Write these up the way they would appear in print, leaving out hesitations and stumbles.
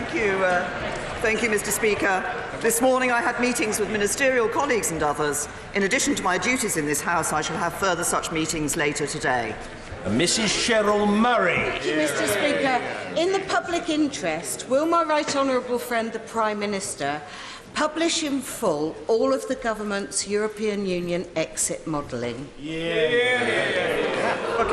Thank you, Mr. Speaker. This morning I had meetings with ministerial colleagues and others. In addition to my duties in this House, I shall have further such meetings later today. Mrs. Cheryl Murray. Thank you, Mr. Speaker. In the public interest, will my right honourable friend, the Prime Minister, publish in full all of the government's European Union exit modelling? But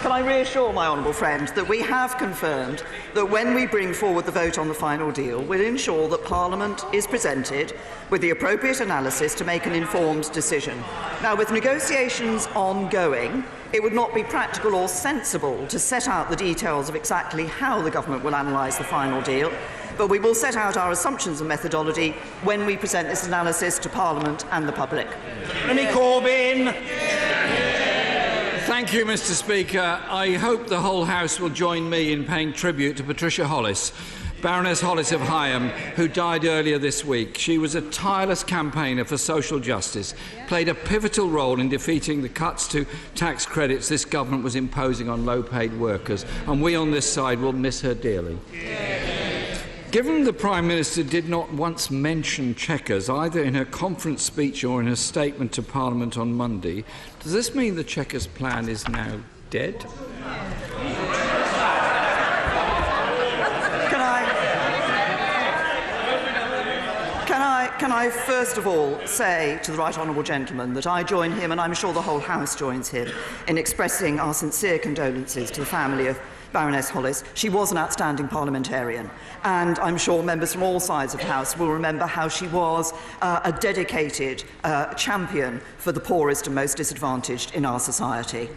can I reassure my honourable friend that we have confirmed that when we bring forward the vote on the final deal, we'll ensure that Parliament is presented with the appropriate analysis to make an informed decision. Now, with negotiations ongoing, it would not be practical or sensible to set out the details of exactly how the government will analyse the final deal, but we will set out our assumptions and methodology when we present this analysis to Parliament and the public. Corbyn. Thank you, Mr. Speaker. I hope the whole House will join me in paying tribute to Patricia Hollis, Baroness Hollis of Higham, who died earlier this week. She was a tireless campaigner for social justice, played a pivotal role in defeating the cuts to tax credits this government was imposing on low-paid workers, and we on this side will miss her dearly. Given the Prime Minister did not once mention Chequers, either in her conference speech or in her statement to Parliament on Monday, does this mean the Chequers plan is now dead? Can I first of all say to the right honourable gentleman that I join him, and I'm sure the whole House joins him, in expressing our sincere condolences to the family of Baroness Hollis. She was an outstanding parliamentarian, and I'm sure members from all sides of the House will remember how she was a dedicated champion for the poorest and most disadvantaged in our society.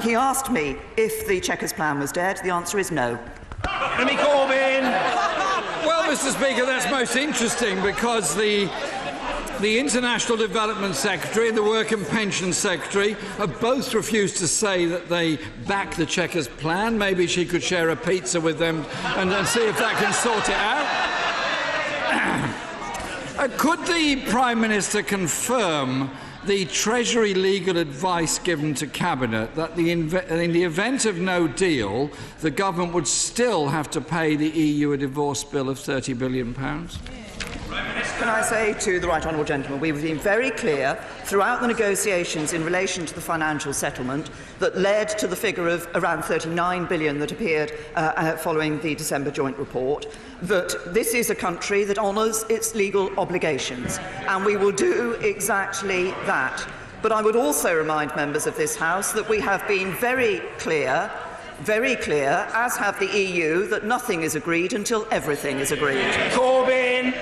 He asked me if the Chequers plan was dead. The answer is no. Corbyn. Well, Mr. Speaker, that's most interesting because the International Development Secretary and the Work and Pension Secretary have both refused to say that they back the Chequers plan. Maybe she could share a pizza with them and see if that can sort it out. Could the Prime Minister confirm the Treasury legal advice given to Cabinet that in the event of no deal, the government would still have to pay the EU a divorce bill of £30 billion? Can I say to the right honourable gentleman, we've been very clear throughout the negotiations in relation to the financial settlement that led to the figure of around £39 billion that appeared following the December joint report, that this is a country that honours its legal obligations, and we will do exactly that. But I would also remind members of this House that we have been very clear, as have the EU, that nothing is agreed until everything is agreed. Corbyn.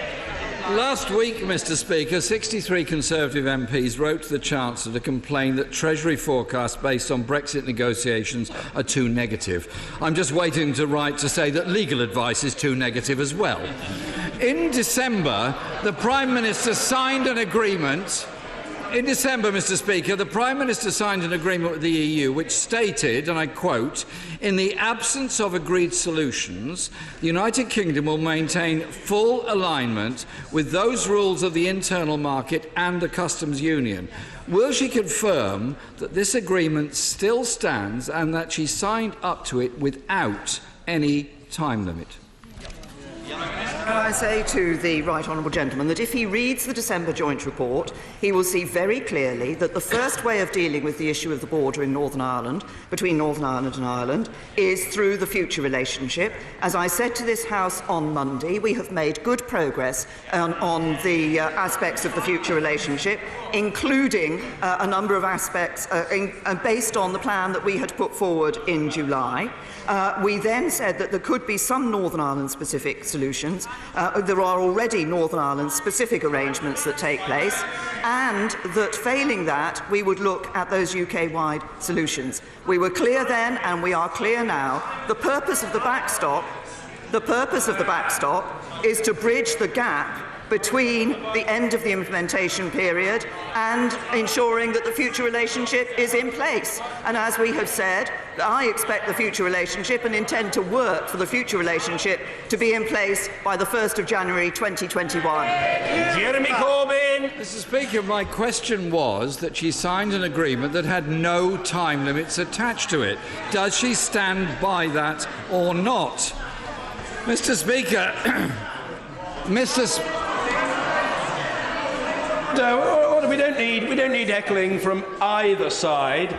Last week, Mr. Speaker, 63 Conservative MPs wrote to the Chancellor to complain that Treasury forecasts based on Brexit negotiations are too negative. I'm just waiting to write to say that legal advice is too negative as well. In December, the Prime Minister signed an agreement. In December, Mr. Speaker, the Prime Minister signed an agreement with the EU which stated, and I quote, "In the absence of agreed solutions, the United Kingdom will maintain full alignment with those rules of the internal market and the customs union." Will she confirm that this agreement still stands and that she signed up to it without any time limit? Can I say to the right honourable gentleman that if he reads the December joint report, he will see very clearly that the first way of dealing with the issue of the border in Northern Ireland, between Northern Ireland and Ireland, is through the future relationship. As I said to this House on Monday, we have made good progress on the aspects of the future relationship, including a number of aspects based on the plan that we had put forward in July. We then said that there could be some Northern Ireland-specific solutions. There are already Northern Ireland-specific arrangements that take place, and that failing that, we would look at those UK-wide solutions. We were clear then, and we are clear now. The purpose of the backstop is to bridge the gap between the end of the implementation period and ensuring that the future relationship is in place. And as we have said, I expect the future relationship and intend to work for the future relationship to be in place by the 1st of January 2021. Jeremy Corbyn. Mr. Speaker, my question was that she signed an agreement that had no time limits attached to it. Does she stand by that or not? Mr. Speaker, We don't need heckling from either side.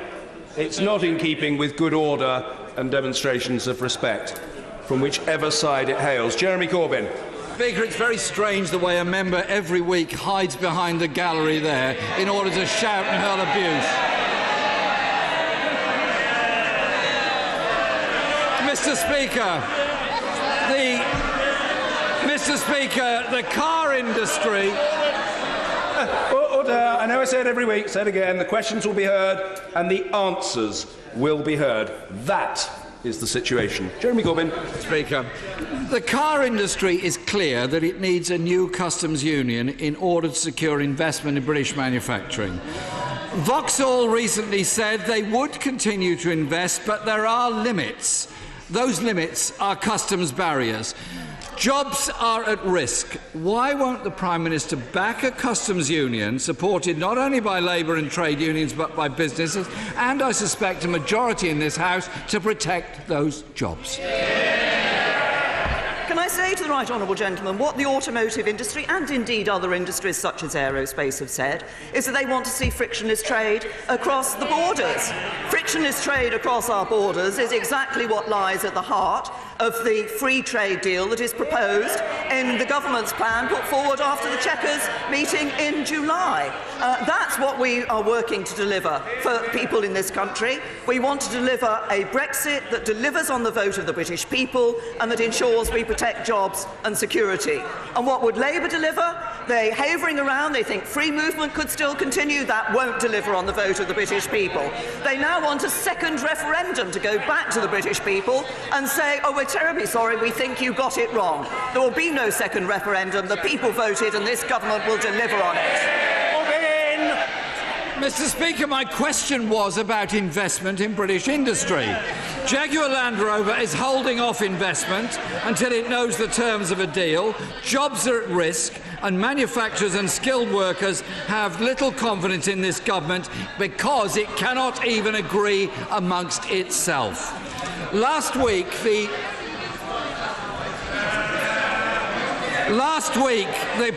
It's not in keeping with good order and demonstrations of respect from whichever side it hails. Jeremy Corbyn. Speaker, it's very strange the way a member every week hides behind the gallery there in order to shout and hurl abuse. Mr. Speaker, the car industry... Order. I know I say it every week, say it again. The questions will be heard and the answers will be heard. That is the situation. Jeremy Corbyn. Speaker, the car industry is clear that it needs a new customs union in order to secure investment in British manufacturing. Vauxhall recently said they would continue to invest, but there are limits. Those limits are customs barriers. Jobs are at risk. Why won't the Prime Minister back a customs union supported not only by Labour and trade unions but by businesses and, I suspect, a majority in this House to protect those jobs? Can I say to the right honourable gentleman what the automotive industry and indeed other industries such as aerospace have said is that they want to see frictionless trade across the borders. Frictionless trade across our borders is exactly what lies at the heart of the free trade deal that is proposed in the government's plan put forward after the Chequers meeting in July. That's what we are working to deliver for people in this country. We want to deliver a Brexit that delivers on the vote of the British people and that ensures we protect jobs and security. And what would Labour deliver? They're havering around, they think free movement could still continue. That won't deliver on the vote of the British people. They now want a second referendum to go back to the British people and say, oh, we're terribly sorry, we think you got it wrong. There will be no second referendum. The people voted and this government will deliver on it. Mr. Speaker, my question was about investment in British industry. Jaguar Land Rover is holding off investment until it knows the terms of a deal. Jobs are at risk and manufacturers and skilled workers have little confidence in this government because it cannot even agree amongst itself. Last week, the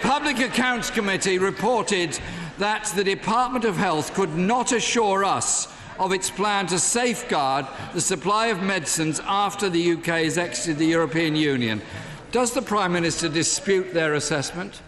Public Accounts Committee reported that the Department of Health could not assure us of its plan to safeguard the supply of medicines after the UK has exited the European Union. Does the Prime Minister dispute their assessment?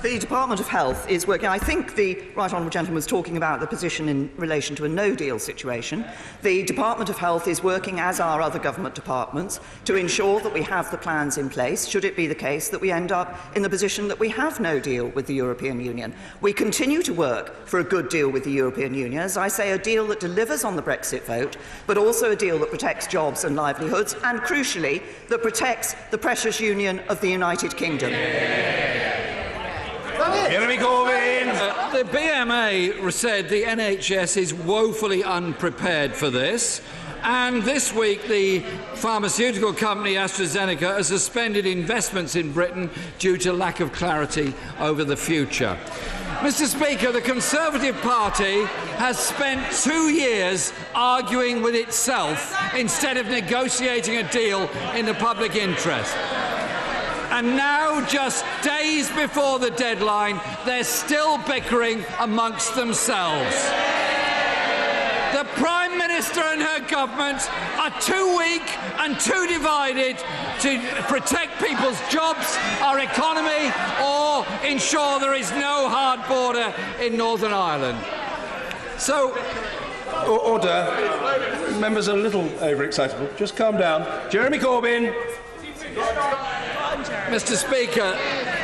The Department of Health is working. I think the right honourable gentleman was talking about the position in relation to a no-deal situation. The Department of Health is working, as are other government departments, to ensure that we have the plans in place, should it be the case that we end up in the position that we have no deal with the European Union. We continue to work for a good deal with the European Union, as I say, a deal that delivers on the Brexit vote, but also a deal that protects jobs and livelihoods, and crucially, that protects the precious union of the United Kingdom. Jeremy Corbyn. The BMA said the NHS is woefully unprepared for this. And this week, the pharmaceutical company AstraZeneca has suspended investments in Britain due to lack of clarity over the future. Mr. Speaker, the Conservative Party has spent 2 years arguing with itself instead of negotiating a deal in the public interest. And now, just days before the deadline, they're still bickering amongst themselves. The Prime Minister and her government are too weak and too divided to protect people's jobs, our economy, or ensure there is no hard border in Northern Ireland. So, Order. Members are a little overexcitable. Just calm down. Jeremy Corbyn. Mr. Speaker,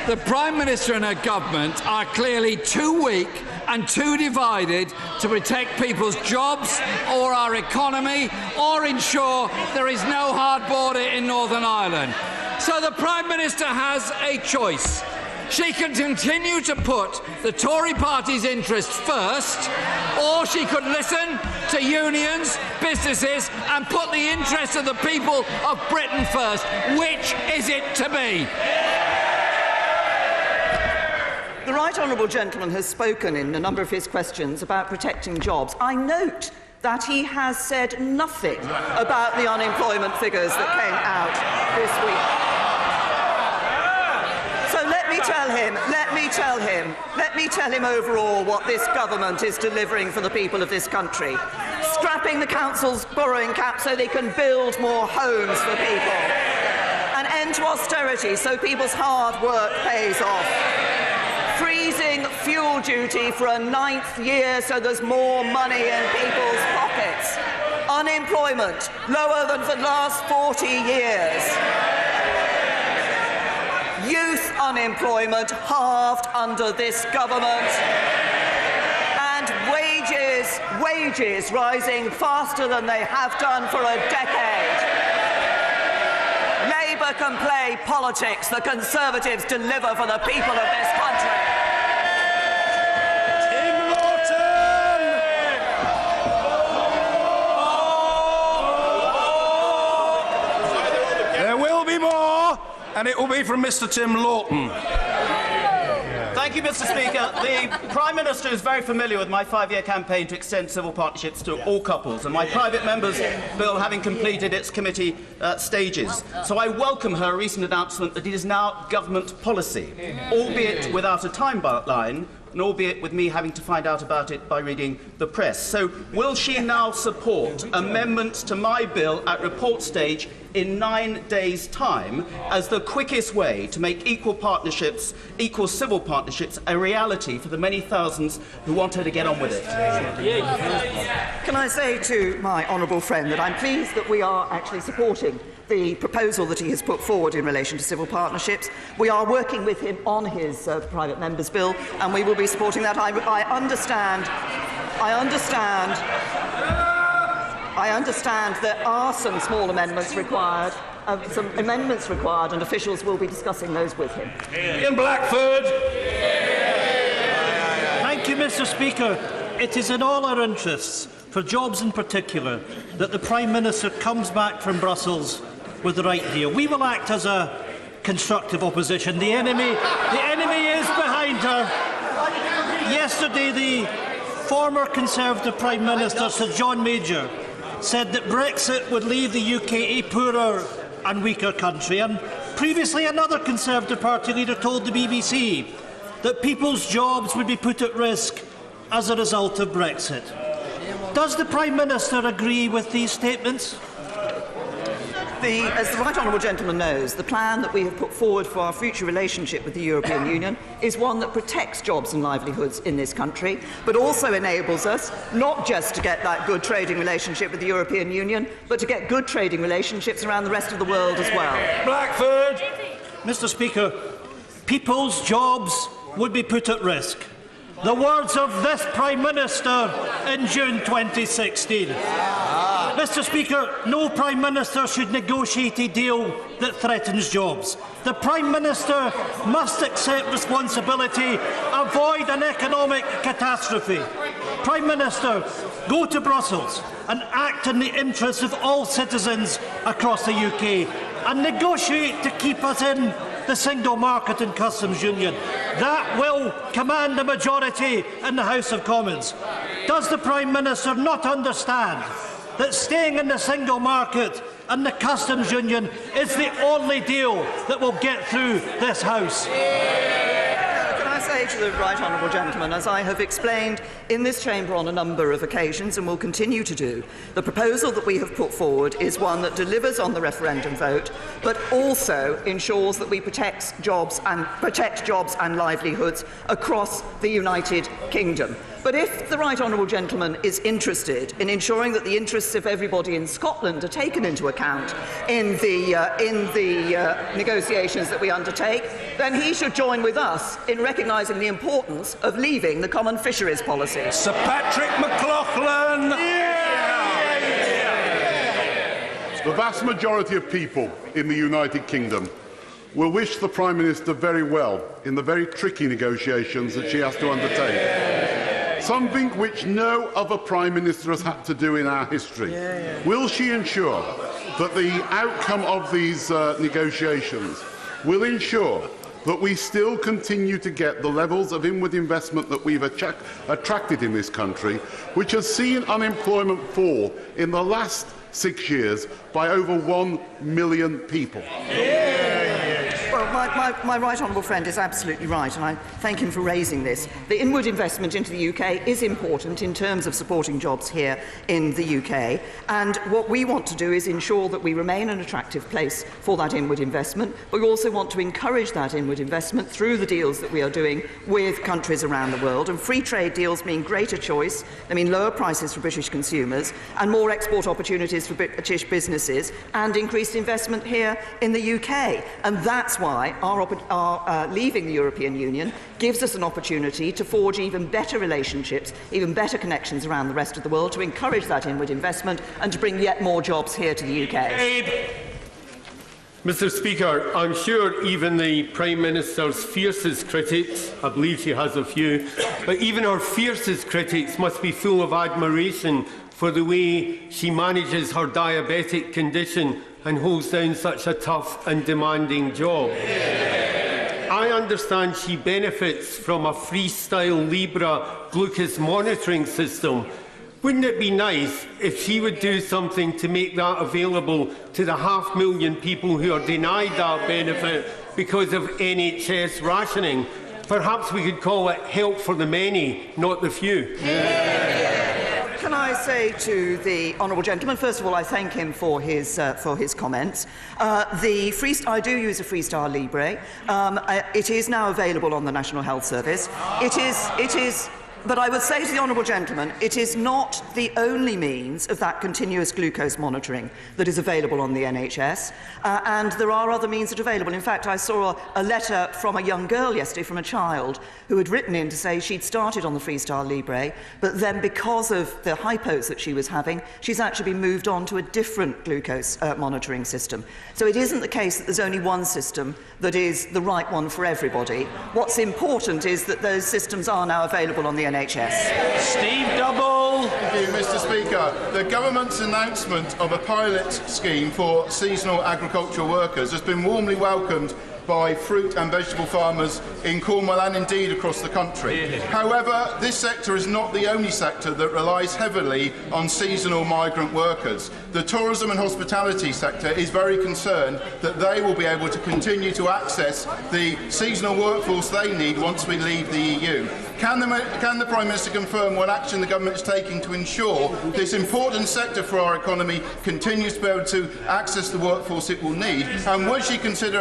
the Prime Minister and her government are clearly too weak and too divided to protect people's jobs or our economy or ensure there is no hard border in Northern Ireland. So the Prime Minister has a choice. She can continue to put the Tory party's interests first, or she could listen to unions, businesses, and put the interests of the people of Britain first. Which is it to be? The right honourable gentleman has spoken in a number of his questions about protecting jobs. I note that he has said nothing about the unemployment figures that came out this week. So let me tell him overall what this government is delivering for the people of this country. Scrapping the council's borrowing cap so they can build more homes for people. An end to austerity so people's hard work pays off. Freezing fuel duty for a 9th year so there's more money in people's pockets. Unemployment lower than for the last 40 years. Youth unemployment halved under this government. And wages rising faster than they have done for a decade. Labour can play politics, the Conservatives deliver for the people of this country. There will be more, and it will be from Mr. Tim Lawton. Thank you, Mr. Speaker. The Prime Minister is very familiar with my 5-year campaign to extend civil partnerships to all couples, and my private member's bill having completed its committee stages. So I welcome her recent announcement that it is now government policy, albeit without a timeline, and albeit with me having to find out about it by reading the press. So will she now support amendments to my bill at report stage in 9 days' time as the quickest way to make equal partnerships, equal civil partnerships, a reality for the many thousands who want her to get on with it? Can I say to my honourable friend that I'm pleased that we are actually supporting the proposal that he has put forward in relation to civil partnerships. We are working with him on his private member's bill, and we will be supporting that. I understand there are some small amendments required, and officials will be discussing those with him. Ian Blackford. Thank you, Mr. Speaker. It is in all our interests, for jobs in particular, that the Prime Minister comes back from Brussels with the right deal. We will act as a constructive opposition. The enemy is behind her. Yesterday, the former Conservative Prime Minister, Sir John Major, said that Brexit would leave the UK a poorer and weaker country. And previously, another Conservative Party leader told the BBC that people's jobs would be put at risk as a result of Brexit. Does the Prime Minister agree with these statements? As the right honourable gentleman knows, the plan that we have put forward for our future relationship with the European Union is one that protects jobs and livelihoods in this country, but also enables us not just to get that good trading relationship with the European Union, but to get good trading relationships around the rest of the world as well. Blackford. Mr. Speaker, people's jobs would be put at risk. The words of this Prime Minister in June 2016. Mr. Speaker, no Prime Minister should negotiate a deal that threatens jobs. The Prime Minister must accept responsibility, avoid an economic catastrophe. Prime Minister, go to Brussels and act in the interests of all citizens across the UK and negotiate to keep us in the single market and customs union. That will command a majority in the House of Commons. Does the Prime Minister not understand that staying in the single market and the customs union is the only deal that will get through this House? Can I say to the right honourable gentleman, as I have explained in this chamber on a number of occasions and will continue to do, the proposal that we have put forward is one that delivers on the referendum vote, but also ensures that we protect jobs and livelihoods across the United Kingdom. But if the right honourable gentleman is interested in ensuring that the interests of everybody in Scotland are taken into account in the negotiations that we undertake, then he should join with us in recognising the importance of leaving the common fisheries policy. Sir Patrick McLaughlin. The vast majority of people in the United Kingdom will wish the Prime Minister very well in the very tricky negotiations that she has to undertake. Something which no other Prime Minister has had to do in our history. Will she ensure that the outcome of these negotiations will ensure that we still continue to get the levels of inward investment that we've attracted in this country, which has seen unemployment fall in the last 6 years by over 1 million people? Well, my right honourable friend is absolutely right, and I thank him for raising this. The inward investment into the UK is important in terms of supporting jobs here in the UK, and what we want to do is ensure that we remain an attractive place for that inward investment, but we also want to encourage that inward investment through the deals that we are doing with countries around the world. And free trade deals mean greater choice, they mean lower prices for British consumers, and more export opportunities for British businesses, and increased investment here in the UK. And that's why our leaving the European Union gives us an opportunity to forge even better relationships, even better connections around the rest of the world, to encourage that inward investment and to bring yet more jobs here to the UK. Mr. Speaker, I'm sure even the Prime Minister's fiercest critics, I believe she has a few, but even her fiercest critics must be full of admiration for the way she manages her diabetic condition and holds down such a tough and demanding job. I understand she benefits from a freestyle Libra glucose monitoring system. Wouldn't it be nice if she would do something to make that available to the 500,000 people who are denied that benefit because of NHS rationing? Perhaps we could call it help for the many, not the few. Can I say to the honourable gentleman, first of all, I thank him for his comments. I do use a Freestar Libre. It is now available on the National Health Service. But I would say to the honourable gentleman, it is not the only means of that continuous glucose monitoring that is available on the NHS, and there are other means that are available. In fact, I saw a letter from a young girl yesterday, from a child, who had written in to say she'd started on the Freestar Libre, but then because of the hypos that she was having, she's actually been moved on to a different glucose monitoring system. So it isn't the case that there's only one system that is the right one for everybody. What's important is that those systems are now available on the NHS. Steve Double. Thank you, Mr. Speaker. The government's announcement of a pilot scheme for seasonal agricultural workers has been warmly welcomed by fruit and vegetable farmers in Cornwall and indeed across the country. However, this sector is not the only sector that relies heavily on seasonal migrant workers. The tourism and hospitality sector is very concerned that they will be able to continue to access the seasonal workforce they need once we leave the EU. Can the Prime Minister confirm what action the government is taking to ensure this important sector for our economy continues to be able to access the workforce it will need? And would she consider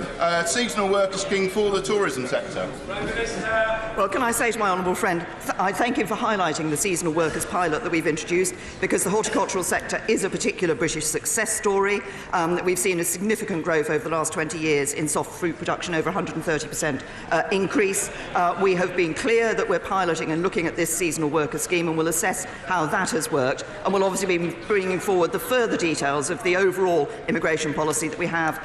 a seasonal worker scheme for the tourism sector? Well, can I say to my honourable friend, I thank him for highlighting the seasonal workers pilot that we've introduced, because the horticultural sector is a particular British success story. We've seen a significant growth over the last 20 years in soft fruit production, over 130% increase. We have been clear that we're piloting and looking at this seasonal worker scheme, and we'll assess how that has worked, and we'll obviously be bringing forward the further details of the overall immigration policy that we have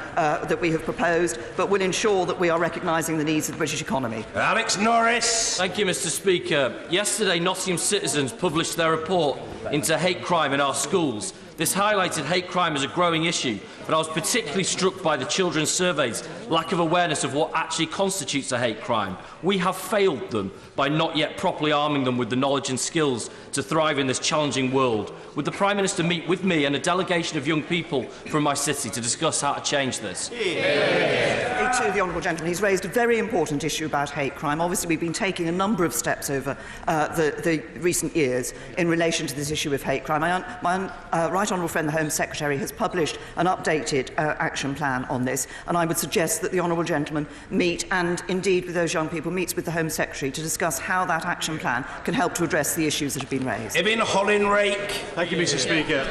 proposed, but will ensure that we are recognising the needs of the British economy. Alex Norris. Thank you, Mr. Speaker. Yesterday, Nottingham citizens published their report into hate crime in our schools. This highlighted hate crime as a growing issue, but I was particularly struck by the children's surveys' lack of awareness of what actually constitutes a hate crime. We have failed them by not yet properly arming them with the knowledge and skills to thrive in this challenging world. Would the Prime Minister meet with me and a delegation of young people from my city to discuss how to change this? To the honourable gentleman, he's raised a very important issue about hate crime. Obviously, we've been taking a number of steps over the recent years in relation to this issue of hate crime. My right honourable friend, the Home Secretary, has published an updated action plan on this, and I would suggest that the honourable gentleman meet, and indeed with those young people, meets with the Home Secretary to discuss how that action plan can help to address the issues that have been raised. Ibn Holinrake. Thank you, Mr. Speaker.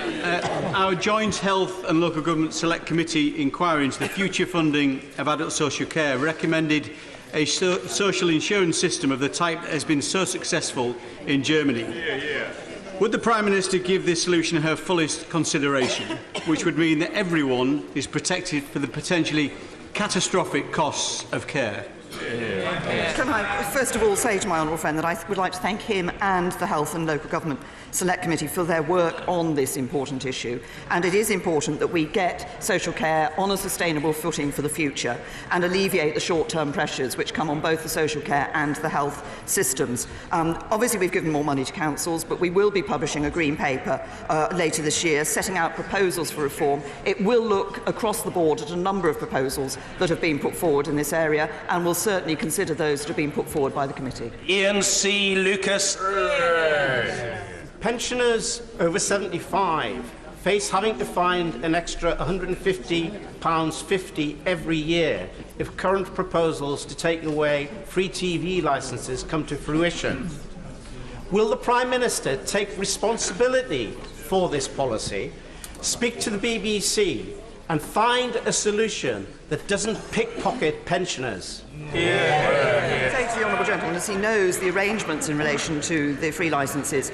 Our Joint Health and Local Government Select Committee inquiry into the future funding of adult social care recommended a social insurance system of the type that has been so successful in Germany. Would the Prime Minister give this solution her fullest consideration, which would mean that everyone is protected for the potentially catastrophic costs of care. Can I first of all say to my honourable friend that I would like to thank him and the Health and Local Government Select Committee for their work on this important issue, and it is important that we get social care on a sustainable footing for the future and alleviate the short-term pressures which come on both the social care and the health systems. Obviously we've given more money to councils, but we will be publishing a green paper later this year setting out proposals for reform. It will look across the board at a number of proposals that have been put forward in this area, and will certainly consider those that have been put forward by the committee. Ian C. Lucas. Pensioners over 75 face having to find an extra £150.50 every year if current proposals to take away free TV licences come to fruition. Will the Prime Minister take responsibility for this policy, speak to the BBC and find a solution that doesn't pickpocket pensioners? Say to the honourable gentleman, as he knows, the arrangements in relation to the free licences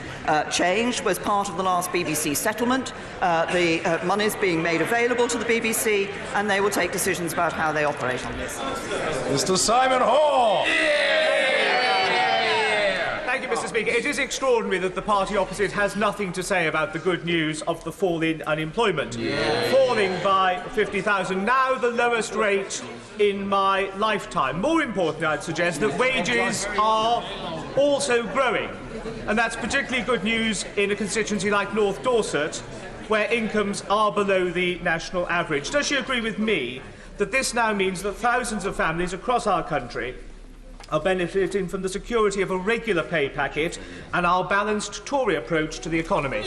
changed as part of the last BBC settlement. The money is being made available to the BBC, and they will take decisions about how they operate on this. Mr. Simon Hall. Thank you, Mr. Speaker. It is extraordinary that the party opposite has nothing to say about the good news of the fall in unemployment. Falling by 50,000, now the lowest rate in my lifetime. More importantly, I'd suggest that wages are also growing. And that's particularly good news in a constituency like North Dorset, where incomes are below the national average. Does she agree with me that this now means that thousands of families across our country are benefiting from the security of a regular pay packet and our balanced Tory approach to the economy?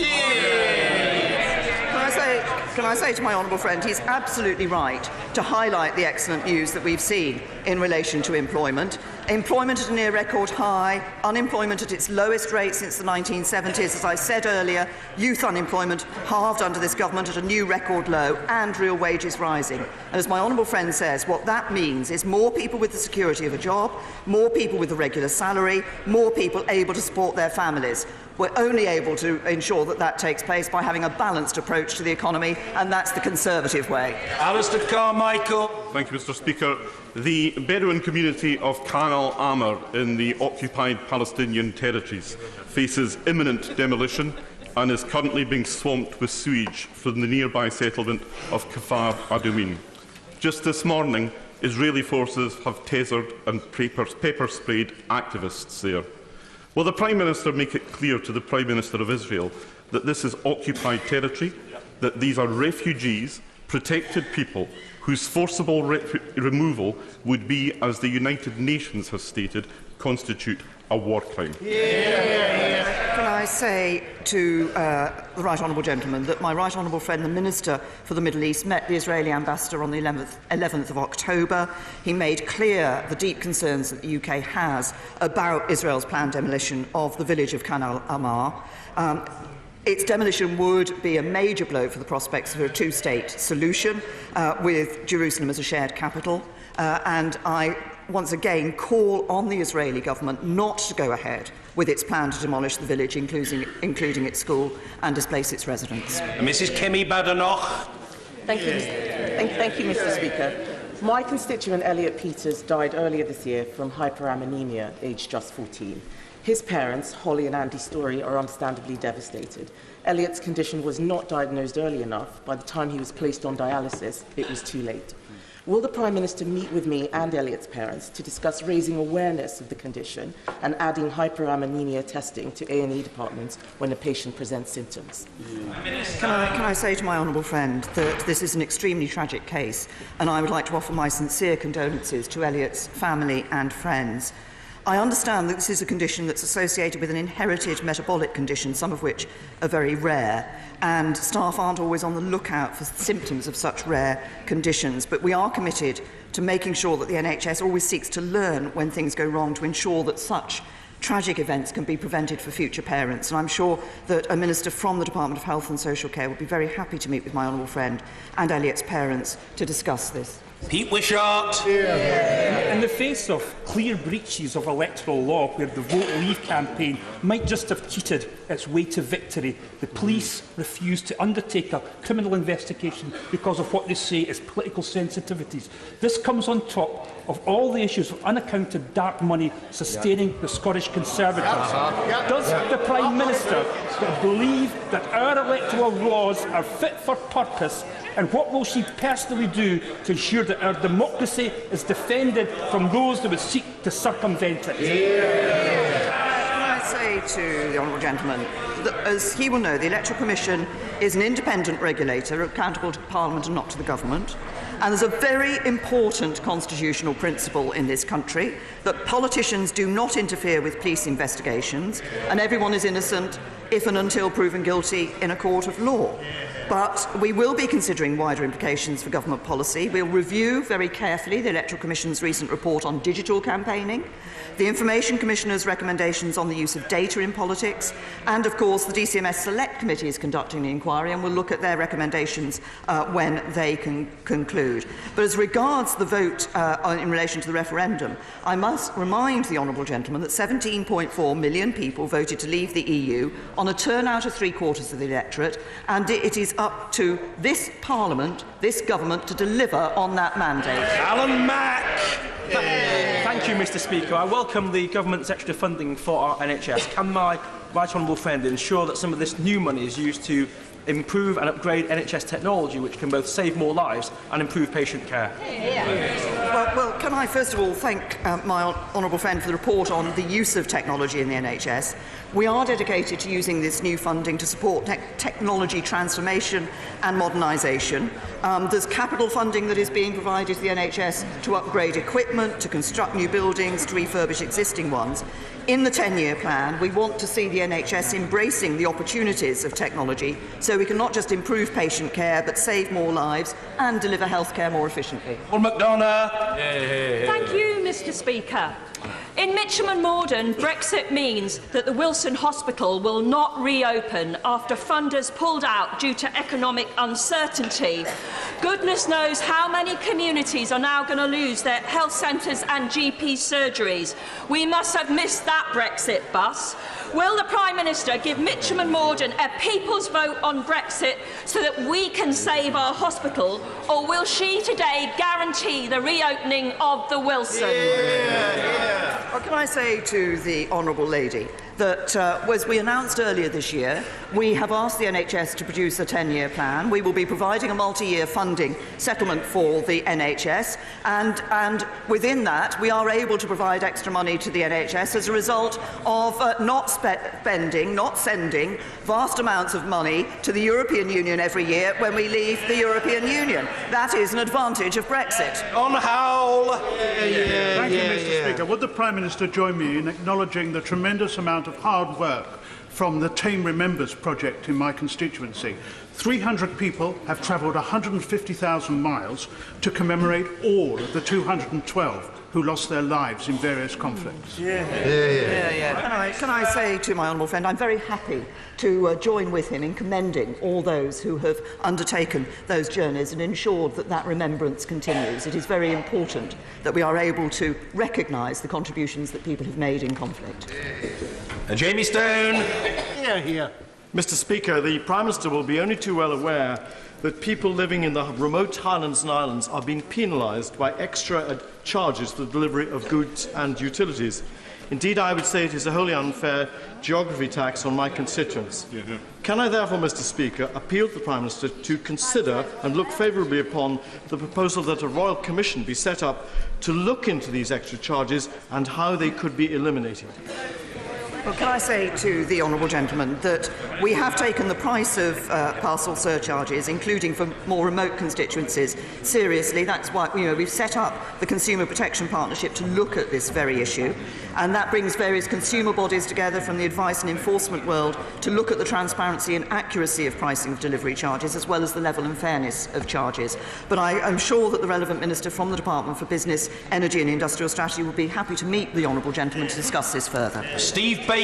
Can I say to my honourable friend, he's absolutely right to highlight the excellent news that we've seen in relation to employment. Employment at a near record high, unemployment at its lowest rate since the 1970s. As I said earlier, youth unemployment halved under this government at a new record low, and real wages rising. And as my honourable friend says, what that means is more people with the security of a job, more people with a regular salary, more people able to support their families. We're only able to ensure that that takes place by having a balanced approach to the economy, and that's the Conservative way. Alistair Carmichael. Thank you, Mr. Speaker. The Bedouin community of Khan al-Amr in the occupied Palestinian territories faces imminent demolition and is currently being swamped with sewage from the nearby settlement of Kfar Adumim. Just this morning, Israeli forces have tasered and pepper-sprayed activists there. Will the Prime Minister make it clear to the Prime Minister of Israel that this is occupied territory, that these are refugees, protected people, whose forcible removal would be, as the United Nations has stated, constitute a war crime? Can I say to the right honourable gentleman that my right honourable friend, the Minister for the Middle East, met the Israeli ambassador on the 11th of October. He made clear the deep concerns that the UK has about Israel's planned demolition of the village of Khan al-Amr. Its demolition would be a major blow for the prospects of a two-state solution with Jerusalem as a shared capital. And I once again call on the Israeli government not to go ahead with its plan to demolish the village, including its school, and displace its residents. Mrs. Kemi Badenoch. Thank you, Mr. Speaker. My constituent Elliot Peters died earlier this year from hyperammonemia, aged just 14. His parents, Holly and Andy Story, are understandably devastated. Elliot's condition was not diagnosed early enough. By the time he was placed on dialysis, it was too late. Will the Prime Minister meet with me and Elliot's parents to discuss raising awareness of the condition and adding hyperammonemia testing to A&E departments when a patient presents symptoms? Can I say to my honourable friend that this is an extremely tragic case, and I would like to offer my sincere condolences to Elliot's family and friends. I understand that this is a condition that's associated with an inherited metabolic condition, some of which are very rare, and staff aren't always on the lookout for symptoms of such rare conditions. But we are committed to making sure that the NHS always seeks to learn when things go wrong to ensure that such tragic events can be prevented for future parents. And I'm sure that a minister from the Department of Health and Social Care will be very happy to meet with my honourable friend and Elliot's parents to discuss this. Pete Wishart. In the face of clear breaches of electoral law where the Vote Leave campaign might just have cheated its way to victory, the police refused to undertake a criminal investigation because of what they say is political sensitivities. This comes on top of all the issues of unaccounted dark money sustaining the Scottish Conservatives. Does the Prime Minister believe that our electoral laws are fit for purpose, and what will she personally do to ensure that our democracy is defended from those that would seek to circumvent it? Can I say to the honourable gentleman that, as he will know, the Electoral Commission is an independent regulator accountable to Parliament and not to the government. And there's a very important constitutional principle in this country that politicians do not interfere with police investigations, and everyone is innocent if and until proven guilty in a court of law. But we will be considering wider implications for government policy. We'll review very carefully the Electoral Commission's recent report on digital campaigning, the Information Commissioner's recommendations on the use of data in politics, and of course the DCMS Select Committee is conducting the inquiry and will look at their recommendations when they can conclude. But as regards the vote in relation to the referendum, I must remind the honourable gentleman that 17.4 million people voted to leave the EU on a turnout of 3/4 of the electorate, and it is up to this Parliament, this government, to deliver on that mandate. Alan Mack. Thank you, Mr. Speaker. I welcome the government's extra funding for our NHS. Can my right honourable friend ensure that some of this new money is used to improve and upgrade NHS technology, which can both save more lives and improve patient care? Well, can I first of all thank my honourable friend for the report on the use of technology in the NHS. We are dedicated to using this new funding to support technology transformation and modernisation. There's capital funding that is being provided to the NHS to upgrade equipment, to construct new buildings, to refurbish existing ones. In the 10-year plan, we want to see the NHS embracing the opportunities of technology so we can not just improve patient care but save more lives and deliver healthcare more efficiently. Paul McDonough. Thank you, Mr. Speaker. In Mitcham and Morden, Brexit means that the Wilson Hospital will not reopen after funders pulled out due to economic uncertainty. Goodness knows how many communities are now going to lose their health centres and GP surgeries. We must have missed that Brexit bus. Will the Prime Minister give Mitcham and Morden a people's vote on Brexit so that we can save our hospital, or will she today guarantee the reopening of the Wilson? Well, can I say to the honourable lady that, as we announced earlier this year, we have asked the NHS to produce a 10-year plan. We will be providing a multi-year funding settlement for the NHS, and within that we are able to provide extra money to the NHS as a result of not sending vast amounts of money to the European Union every year when we leave the European Union. That is an advantage of Brexit. On Howell. Thank you, Mr. Speaker. Would the Prime Minister join me in acknowledging the tremendous amount of hard work from the Tame Remembers project in my constituency? 300 people have travelled 150,000 miles to commemorate all of the 212 who lost their lives in various conflicts. Can I say to my honourable friend, I'm very happy to join with him in commending all those who have undertaken those journeys and ensured that that remembrance continues. It is very important that we are able to recognise the contributions that people have made in conflict. Jamie Stone. Here. Mr. Speaker, the Prime Minister will be only too well aware that people living in the remote Highlands and Islands are being penalised by extra charges for the delivery of goods and utilities. Indeed, I would say it is a wholly unfair geography tax on my constituents. Can I therefore, Mr. Speaker, appeal to the Prime Minister to consider and look favourably upon the proposal that a Royal Commission be set up to look into these extra charges and how they could be eliminated? Well, can I say to the honourable gentleman that we have taken the price of parcel surcharges, including for more remote constituencies, seriously. That's why we've set up the Consumer Protection Partnership to look at this very issue, and that brings various consumer bodies together from the advice and enforcement world to look at the transparency and accuracy of pricing of delivery charges, as well as the level and fairness of charges. But I am sure that the relevant minister from the Department for Business, Energy and Industrial Strategy will be happy to meet the honourable gentleman to discuss this further. Steve Baker.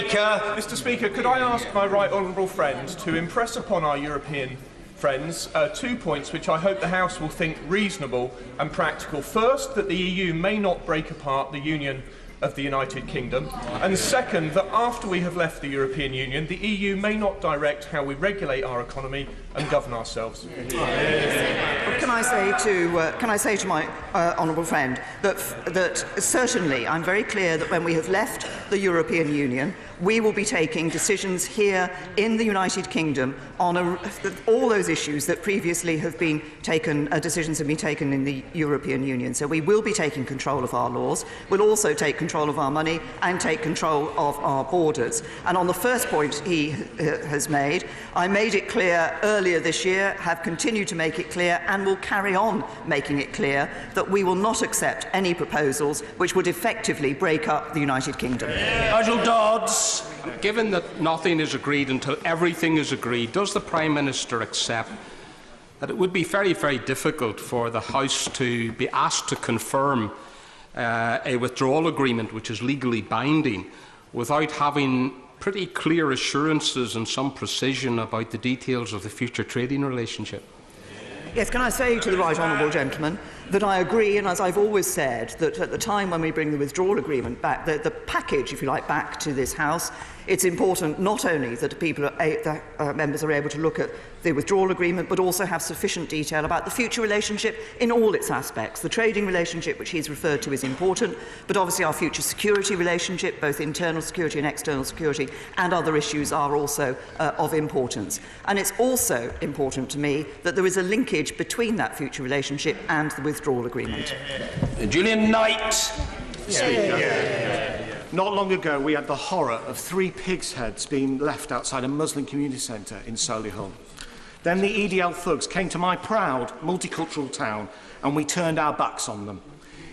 Mr. Speaker, could I ask my right honourable friend to impress upon our European friends, 2 points which I hope the House will think reasonable and practical. First, that the EU may not break apart the Union of the United Kingdom, and second, that after we have left the European Union, the EU may not direct how we regulate our economy and govern ourselves. Can I say to my honourable friend that certainly I'm very clear that when we have left the European Union, we will be taking decisions here in the United Kingdom on all those issues that previously have been taken, decisions have been taken in the European Union. So we will be taking control of our laws. We'll also take control of our money and take control of our borders. And on the first point he has made, I made it clear earlier this year, have continued to make it clear, and will carry on making it clear that we will not accept any proposals which would effectively break up the United Kingdom. Nigel Dodds. Given that nothing is agreed until everything is agreed, does the Prime Minister accept that it would be very, very difficult for the House to be asked to confirm a withdrawal agreement which is legally binding without having pretty clear assurances and some precision about the details of the future trading relationship? Yes, can I say to the right honourable gentleman that I agree, and as I've always said, that at the time when we bring the withdrawal agreement back, the package, if you like, back to this House, it's important not only that members are able to look at the withdrawal agreement, but also have sufficient detail about the future relationship in all its aspects. The trading relationship, which he's referred to, is important, but obviously our future security relationship, both internal security and external security, and other issues are also of importance. And it's also important to me that there is a linkage between that future relationship and the withdrawal agreement. Julian Knight. Not long ago, we had the horror of 3 pigs' heads being left outside a Muslim community centre in Solihull. Then the EDL thugs came to my proud multicultural town and we turned our backs on them.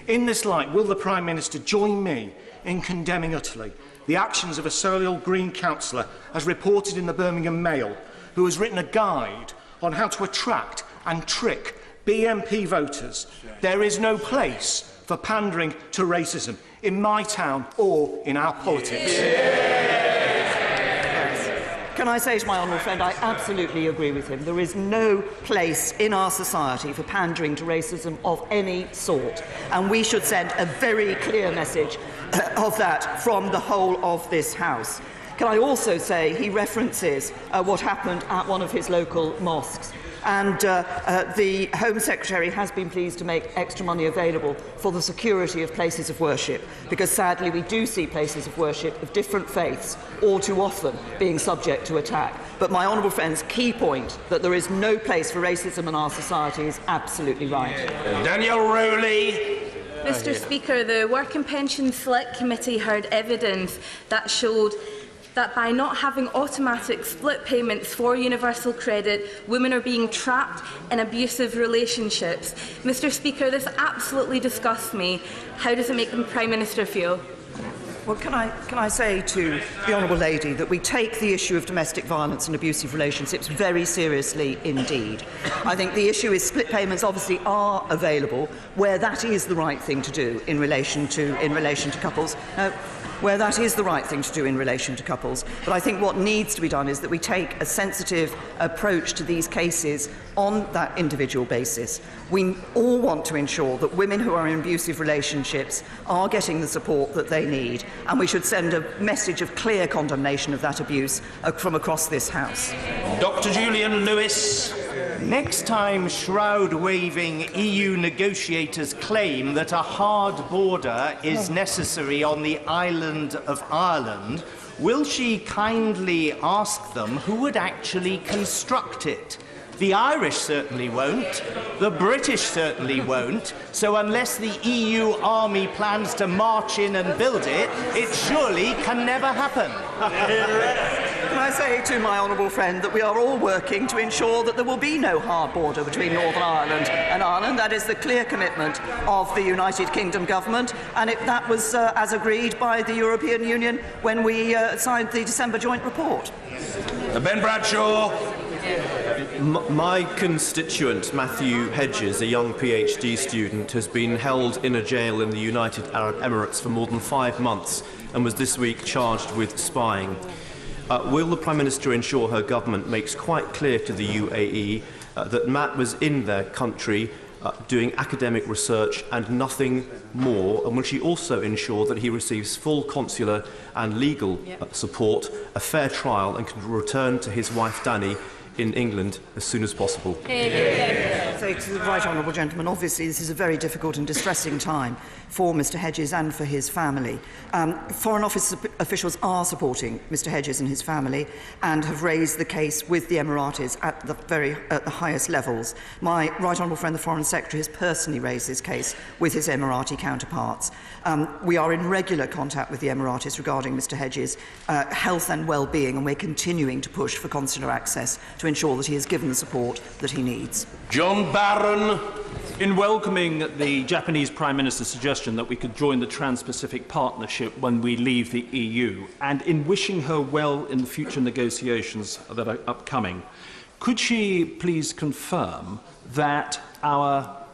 In this light, will the Prime Minister join me in condemning utterly the actions of a Solihull Green councillor, as reported in the Birmingham Mail, who has written a guide on how to attract and trick BNP voters? There is no place for pandering to racism in my town or in our politics. Can I say to my honourable friend, I absolutely agree with him. There is no place in our society for pandering to racism of any sort. And we should send a very clear message of that from the whole of this House. Can I also say he references what happened at one of his local mosques. And the Home Secretary has been pleased to make extra money available for the security of places of worship, because sadly we do see places of worship of different faiths all too often being subject to attack. But my honourable friend's key point that there is no place for racism in our society is absolutely right. Daniel Rowley. Mr. Speaker, the Work and Pensions Select Committee heard evidence that showed that by not having automatic split payments for universal credit, women are being trapped in abusive relationships. Mr. Speaker, this absolutely disgusts me. How does it make the Prime Minister feel? Well, can I say to the honourable lady that we take the issue of domestic violence and abusive relationships very seriously indeed. I think the issue is split payments obviously are available where that is the right thing to do in relation to couples. Where that is the right thing to do in relation to couples. But I think what needs to be done is that we take a sensitive approach to these cases on that individual basis. We all want to ensure that women who are in abusive relationships are getting the support that they need, and we should send a message of clear condemnation of that abuse from across this House. Dr. Julian Lewis. Next time shroud-waving EU negotiators claim that a hard border is necessary on the island of Ireland, will she kindly ask them who would actually construct it? The Irish certainly won't. The British certainly won't. So unless the EU army plans to march in and build it, it surely can never happen. Can I say to my honourable friend that we are all working to ensure that there will be no hard border between Northern Ireland and Ireland. That is the clear commitment of the United Kingdom government, and that was as agreed by the European Union when we signed the December joint report. Ben Bradshaw. My constituent, Matthew Hedges, a young PhD student, has been held in a jail in the United Arab Emirates for more than 5 months and was this week charged with spying. Will the Prime Minister ensure her government makes quite clear to the UAE that Matt was in their country doing academic research and nothing more, and will she also ensure that he receives full consular and legal support, a fair trial, and can return to his wife Danny in England as soon as possible? So to the right honourable gentleman, obviously this is a very difficult and distressing time for Mr Hedges and for his family. Foreign Office officials are supporting Mr Hedges and his family and have raised the case with the Emiratis at the highest levels. My right honourable friend, the Foreign Secretary, has personally raised this case with his Emirati counterparts. We are in regular contact with the Emiratis regarding Mr Hedges' health and well-being, and we're continuing to push for consular access to ensure that he is given the support that he needs. John Barron. In welcoming the Japanese Prime Minister's suggestion that we could join the Trans-Pacific Partnership when we leave the EU, and in wishing her well in the future negotiations that are upcoming, could she please confirm that our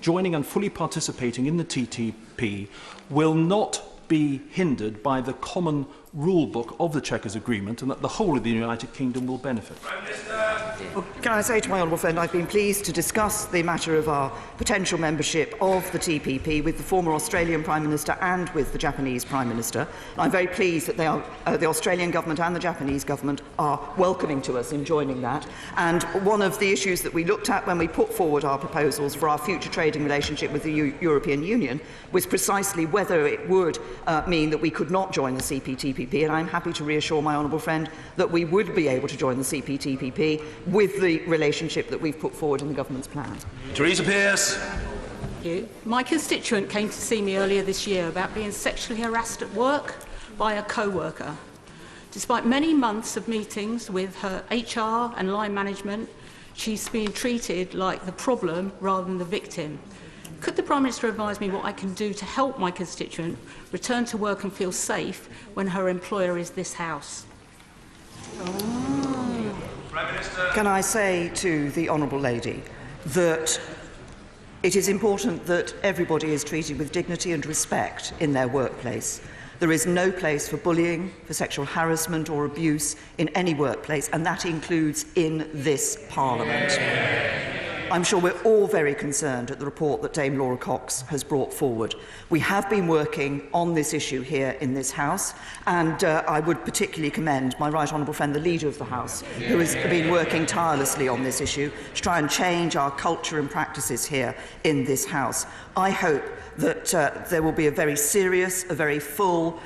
joining and fully participating in the TTP will not be hindered by the common rule book of the Chequers Agreement, and that the whole of the United Kingdom will benefit? Well, can I say to my honourable friend, I've been pleased to discuss the matter of our potential membership of the TPP with the former Australian Prime Minister and with the Japanese Prime Minister. I'm very pleased that the Australian government and the Japanese government are welcoming to us in joining that. And one of the issues that we looked at when we put forward our proposals for our future trading relationship with the European Union was precisely whether it would mean that we could not join the CPTPP, and I'm happy to reassure my honourable friend that we would be able to join the CPTPP with the relationship that we've put forward in the government's plan. Theresa Pearce. Thank you. My constituent came to see me earlier this year about being sexually harassed at work by a co-worker. Despite many months of meetings with her HR and line management, she's being treated like the problem rather than the victim. Could the Prime Minister advise me what I can do to help my constituent return to work and feel safe when her employer is this House? Can I say to the honourable lady that it is important that everybody is treated with dignity and respect in their workplace. There is no place for bullying, for sexual harassment or abuse in any workplace, and that includes in this Parliament. I'm sure we're all very concerned at the report that Dame Laura Cox has brought forward. We have been working on this issue here in this House, and I would particularly commend my right honourable friend, the Leader of the House, who has been working tirelessly on this issue to try and change our culture and practices here in this House. I hope that there will be a very serious, a very full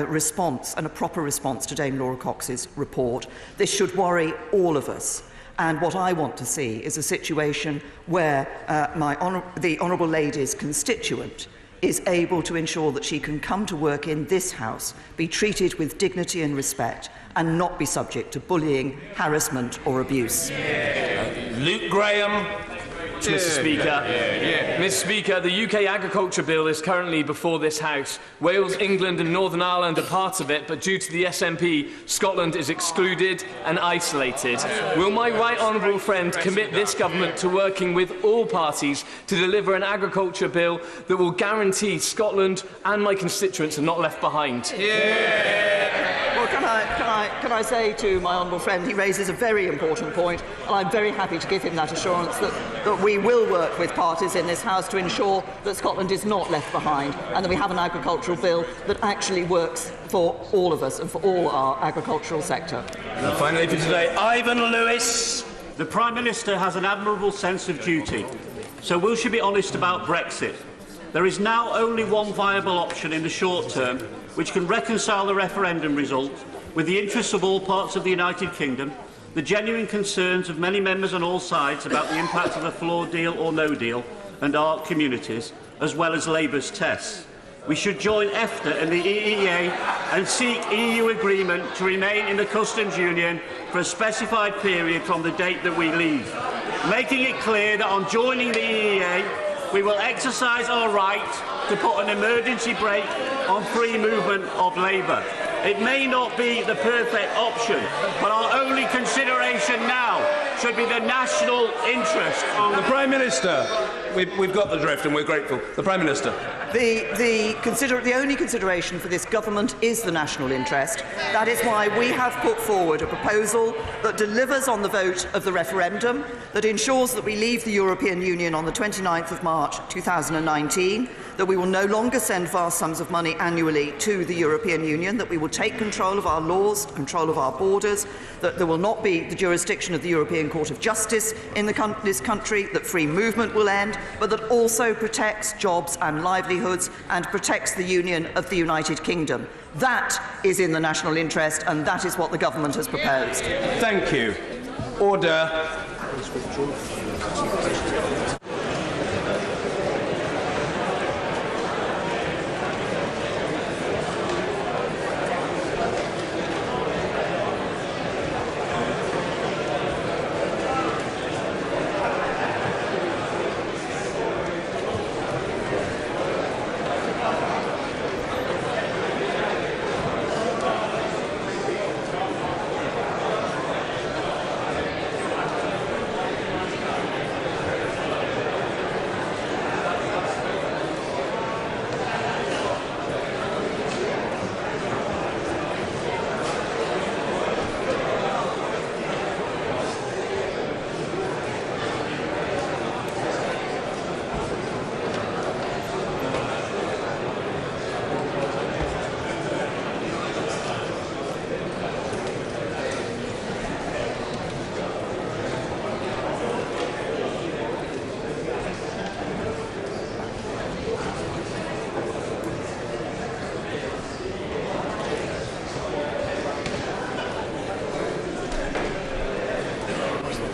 response and a proper response to Dame Laura Cox's report. This should worry all of us. And what I want to see is a situation where the Honourable Lady's constituent is able to ensure that she can come to work in this House, be treated with dignity and respect, and not be subject to bullying, harassment or abuse. Luke Graham. Mr. Speaker. Mr. Speaker, the UK Agriculture Bill is currently before this House. Wales, England and Northern Ireland are parts of it, but due to the SNP, Scotland is excluded and isolated. Will my right honourable friend commit this government to working with all parties to deliver an agriculture bill that will guarantee Scotland and my constituents are not left behind? Well, can I say to my honourable friend, he raises a very important point, and I'm very happy to give him that assurance that we will work with parties in this House to ensure that Scotland is not left behind, and that we have an agricultural bill that actually works for all of us and for all our agricultural sector. And finally for today, Ivan Lewis. The Prime Minister has an admirable sense of duty, so will she be honest about Brexit? There is now only one viable option in the short term which can reconcile the referendum result with the interests of all parts of the United Kingdom, the genuine concerns of many members on all sides about the impact of a flawed deal or no deal, and our communities, as well as Labour's tests. We should join EFTA and the EEA and seek EU agreement to remain in the customs union for a specified period from the date that we leave, making it clear that on joining the EEA we will exercise our right to put an emergency brake on free movement of labour. It may not be the perfect option, but our only consideration now should be the national interest. The Prime Minister. We've got the drift and we're grateful. The Prime Minister. The only consideration for this government is the national interest. That is why we have put forward a proposal that delivers on the vote of the referendum, that ensures that we leave the European Union on the 29th of March 2019, that we will no longer send vast sums of money annually to the European Union, that we will take control of our laws, control of our borders, that there will not be the jurisdiction of the European Court of Justice in this country, that free movement will end, but that also protects jobs and livelihoods and protects the Union of the United Kingdom. That is in the national interest, and that is what the government has proposed. Thank you. Order.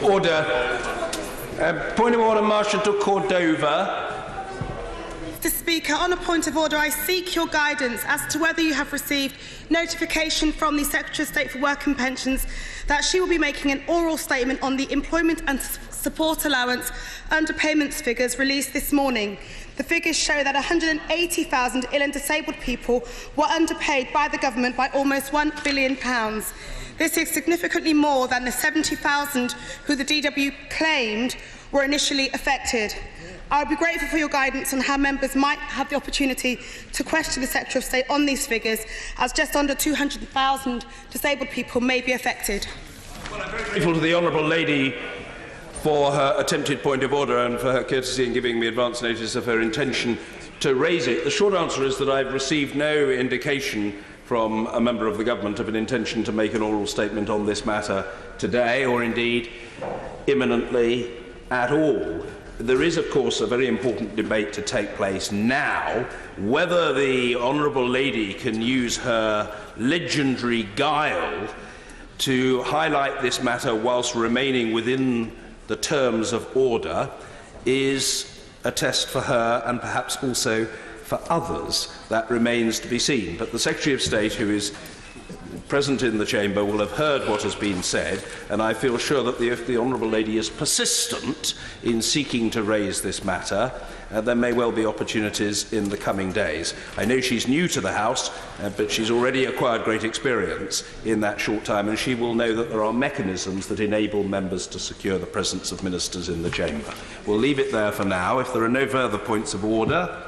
Order. Point of order, Marshal to Cordova. Mr. Speaker, on a point of order, I seek your guidance as to whether you have received notification from the Secretary of State for Work and Pensions that she will be making an oral statement on the employment and support allowance underpayments figures released this morning. The figures show that 180,000 ill and disabled people were underpaid by the government by almost £1 billion. This is significantly more than the 70,000 who the DW claimed were initially affected. I would be grateful for your guidance on how members might have the opportunity to question the Secretary of State on these figures, as just under 200,000 disabled people may be affected. Well, I'm very grateful to the Honourable Lady for her attempted point of order and for her courtesy in giving me advance notice of her intention to raise it. The short answer is that I've received no indication from a member of the government of an intention to make an oral statement on this matter today, or indeed imminently at all. There is, of course, a very important debate to take place now, whether the Honourable Lady can use her legendary guile to highlight this matter whilst remaining within the terms of order is a test for her and perhaps also for others. That remains to be seen. But the Secretary of State, who is present in the chamber, will have heard what has been said, and I feel sure that if the Honourable Lady is persistent in seeking to raise this matter, there may well be opportunities in the coming days. I know she's new to the House, but she's already acquired great experience in that short time, and she will know that there are mechanisms that enable members to secure the presence of ministers in the chamber. We'll leave it there for now. If there are no further points of order,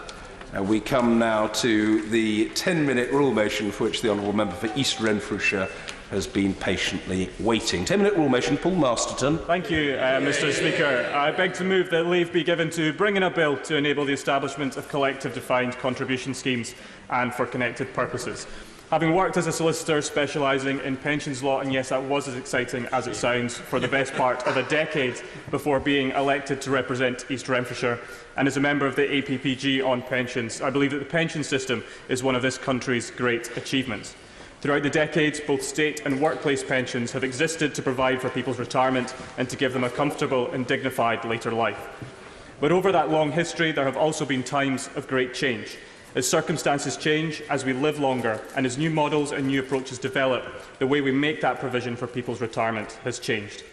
we come now to the 10-minute rule motion for which the Honourable Member for East Renfrewshire has been patiently waiting. 10-minute rule motion, Paul Masterton. Thank you, Mr. Speaker. I beg to move that leave be given to bring in a bill to enable the establishment of collective defined contribution schemes and for connected purposes. Having worked as a solicitor specialising in pensions law, and yes, that was as exciting as it sounds, for the best part of a decade before being elected to represent East Renfrewshire, and as a member of the APPG on pensions, I believe that the pension system is one of this country's great achievements. Throughout the decades, both state and workplace pensions have existed to provide for people's retirement and to give them a comfortable and dignified later life. But over that long history, there have also been times of great change. As circumstances change, as we live longer, and as new models and new approaches develop, the way we make that provision for people's retirement has changed.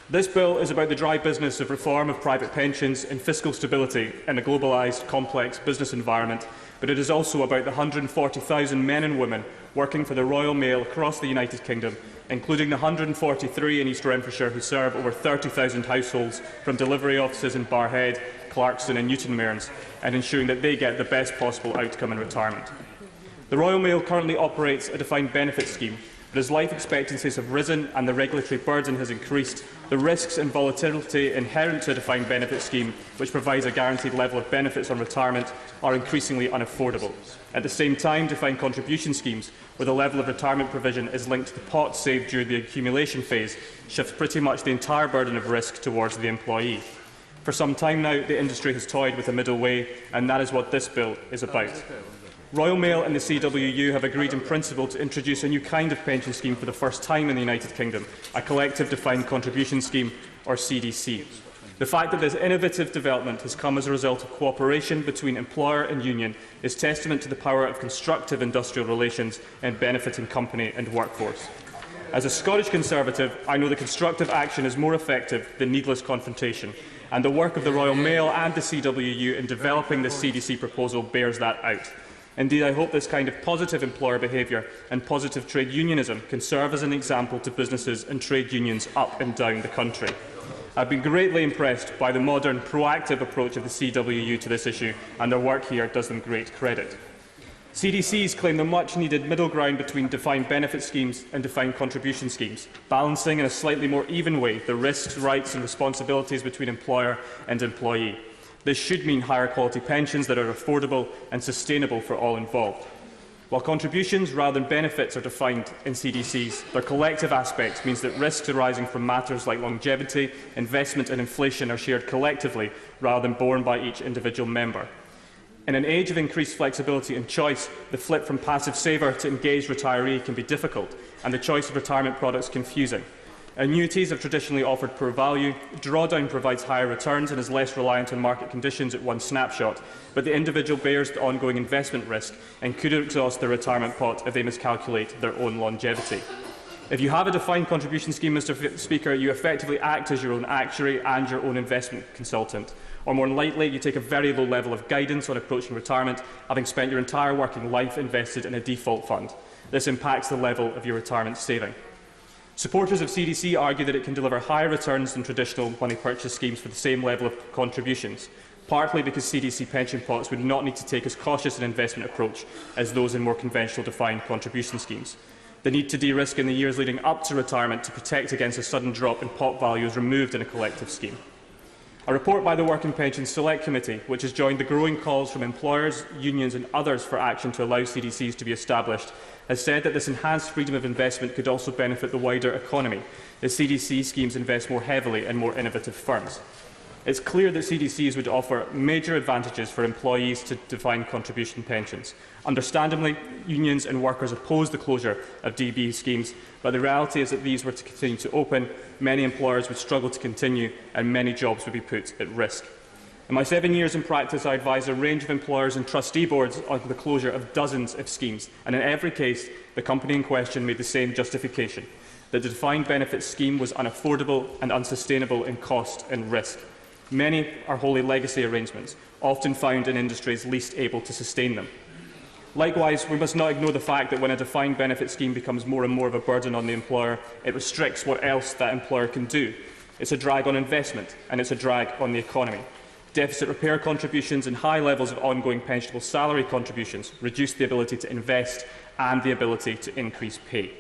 This bill is about the dry business of reform of private pensions and fiscal stability in a globalised, complex business environment, but it is also about the 140,000 men and women working for the Royal Mail across the United Kingdom including the 143 in East Renfrewshire who serve over 30,000 households from delivery offices in Barrhead, Clarkston and Newton Mearns, and ensuring that they get the best possible outcome in retirement. The Royal Mail currently operates a defined benefit scheme, but as life expectancies have risen and the regulatory burden has increased, the risks and volatility inherent to a defined benefit scheme, which provides a guaranteed level of benefits on retirement, are increasingly unaffordable. At the same time, defined contribution schemes, where the level of retirement provision is linked to the pot saved during the accumulation phase, shifts pretty much the entire burden of risk towards the employee. For some time now, the industry has toyed with a middle way, and that is what this bill is about. Royal Mail and the CWU have agreed in principle to introduce a new kind of pension scheme for the first time in the United Kingdom, a collective defined contribution scheme, or CDC. The fact that this innovative development has come as a result of cooperation between employer and union is testament to the power of constructive industrial relations in benefiting company and workforce. As a Scottish Conservative, I know that constructive action is more effective than needless confrontation, and the work of the Royal Mail and the CWU in developing this CDC proposal bears that out. Indeed, I hope this kind of positive employer behaviour and positive trade unionism can serve as an example to businesses and trade unions up and down the country. I've been greatly impressed by the modern, proactive approach of the CWU to this issue, and their work here does them great credit. CDCs claim the much-needed middle ground between defined benefit schemes and defined contribution schemes, balancing in a slightly more even way the risks, rights and responsibilities between employer and employee. This should mean higher quality pensions that are affordable and sustainable for all involved. While contributions rather than benefits are defined in CDCs, their collective aspect means that risks arising from matters like longevity, investment and inflation are shared collectively rather than borne by each individual member. In an age of increased flexibility and choice, the flip from passive saver to engaged retiree can be difficult, and the choice of retirement products confusing. Annuities have traditionally offered poor value, drawdown provides higher returns and is less reliant on market conditions at one snapshot, but the individual bears the ongoing investment risk and could exhaust their retirement pot if they miscalculate their own longevity. If you have a defined contribution scheme, Mr Speaker, you effectively act as your own actuary and your own investment consultant. Or more likely, you take a very low level of guidance on approaching retirement, having spent your entire working life invested in a default fund. This impacts the level of your retirement saving. Supporters of CDC argue that it can deliver higher returns than traditional money purchase schemes for the same level of contributions, partly because CDC pension pots would not need to take as cautious an investment approach as those in more conventional defined contribution schemes. The need to de-risk in the years leading up to retirement to protect against a sudden drop in pot value is removed in a collective scheme. A report by the Work and Pensions Select Committee, which has joined the growing calls from employers, unions and others for action to allow CDCs to be established, has said that this enhanced freedom of investment could also benefit the wider economy, as CDC schemes invest more heavily in more innovative firms. It's clear that CDCs would offer major advantages for employees to defined contribution pensions. Understandably, unions and workers oppose the closure of DB schemes, but the reality is that these were to continue to open, many employers would struggle to continue and many jobs would be put at risk. In my 7 years in practice, I advised a range of employers and trustee boards on the closure of dozens of schemes, and in every case, the company in question made the same justification, that the defined benefit scheme was unaffordable and unsustainable in cost and risk. Many are wholly legacy arrangements, often found in industries least able to sustain them. Likewise, we must not ignore the fact that when a defined benefit scheme becomes more and more of a burden on the employer, it restricts what else that employer can do. It's a drag on investment, and it's a drag on the economy. Deficit repair contributions and high levels of ongoing pensionable salary contributions reduce the ability to invest and the ability to increase pay.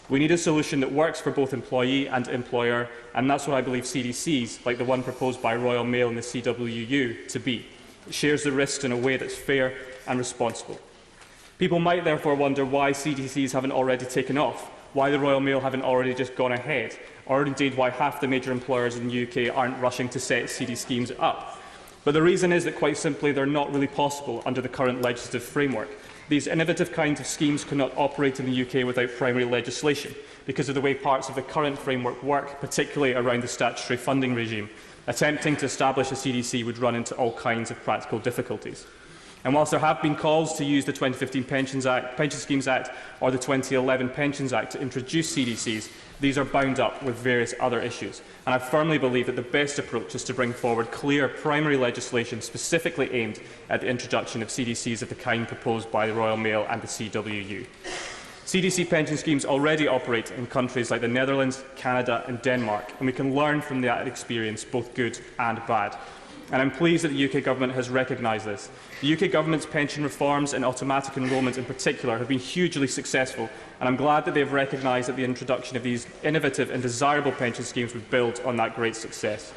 We need a solution that works for both employee and employer, and that's what I believe CDCs, like the one proposed by Royal Mail and the CWU, to be. It shares the risks in a way that's fair and responsible. People might therefore wonder why CDCs haven't already taken off, why the Royal Mail haven't already just gone ahead, or indeed why half the major employers in the UK aren't rushing to set CD schemes up. But the reason is that, quite simply, they're not really possible under the current legislative framework. These innovative kinds of schemes cannot operate in the UK without primary legislation, because of the way parts of the current framework work, particularly around the statutory funding regime. Attempting to establish a CDC would run into all kinds of practical difficulties. And whilst there have been calls to use the 2015 Pension Schemes Act or the 2011 Pensions Act to introduce CDCs, these are bound up with various other issues. And I firmly believe that the best approach is to bring forward clear primary legislation specifically aimed at the introduction of CDCs of the kind proposed by the Royal Mail and the CWU. CDC pension schemes already operate in countries like the Netherlands, Canada and Denmark, and we can learn from that experience, both good and bad. And I'm pleased that the UK Government has recognised this. The UK Government's pension reforms and automatic enrolment in particular have been hugely successful, and I'm glad that they have recognised that the introduction of these innovative and desirable pension schemes would build on that great success.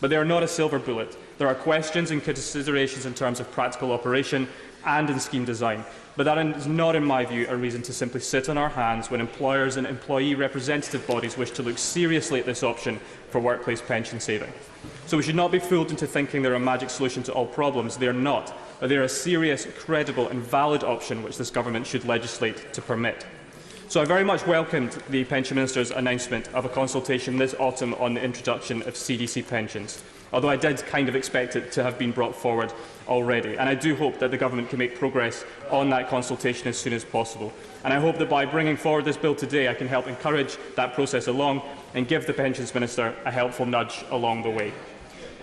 But they are not a silver bullet. There are questions and considerations in terms of practical operation and in scheme design. But that is not, in my view, a reason to simply sit on our hands when employers and employee representative bodies wish to look seriously at this option for workplace pension saving. So we should not be fooled into thinking they're a magic solution to all problems. They are not. But they are a serious, credible and valid option which this government should legislate to permit. So I very much welcomed the Pension Minister's announcement of a consultation this autumn on the introduction of CDC pensions, although I did kind of expect it to have been brought forward already. And I do hope that the Government can make progress on that consultation as soon as possible. And I hope that by bringing forward this bill today, I can help encourage that process along and give the Pensions Minister a helpful nudge along the way.